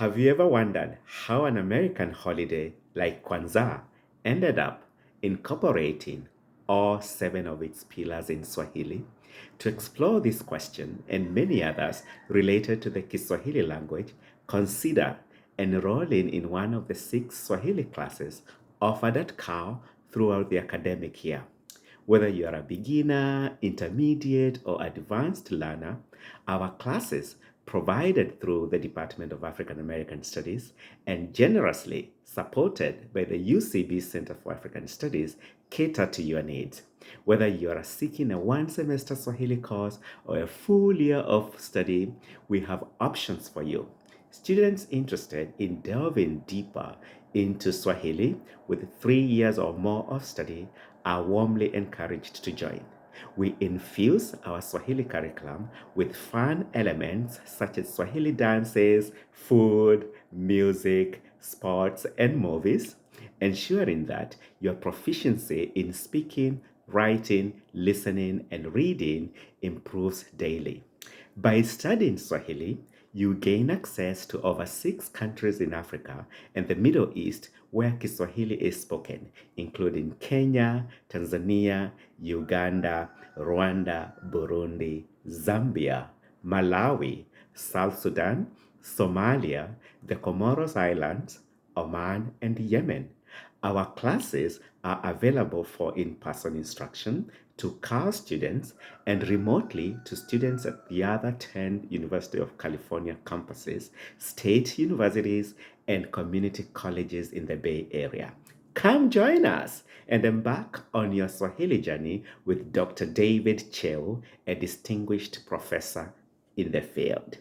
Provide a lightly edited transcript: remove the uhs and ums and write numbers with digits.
Have you ever wondered how an American holiday like Kwanzaa ended up incorporating all seven of its pillars in Swahili? To explore this question and many others related to the Kiswahili language, consider enrolling in one of the 6 Swahili classes offered at CAL throughout the academic year. Whether you are a beginner, intermediate, or advanced learner, our classes, provided through the Department of African American Studies and generously supported by the UCB Center for African Studies, cater to your needs. Whether you are seeking a one-semester Swahili course or a full year of study, we have options for you. Students interested in delving deeper into Swahili with 3 years or more of study are warmly encouraged to join. We infuse our Swahili curriculum with fun elements such as Swahili dances, food, music, sports, and movies, ensuring that your proficiency in speaking, writing, listening, and reading improves daily. By studying Swahili, you gain access to over 6 countries in Africa and the Middle East where Kiswahili is spoken, including Kenya, Tanzania, Uganda, Rwanda, Burundi, Zambia, Malawi, South Sudan, Somalia, the Comoros Islands, Oman, and Yemen. Our classes are available for in-person instruction to CAL students and remotely to students at the other 10 University of California campuses, state universities, and community colleges in the Bay Area. Come join us and embark on your Swahili journey with Dr. David Cheu, a distinguished professor in the field.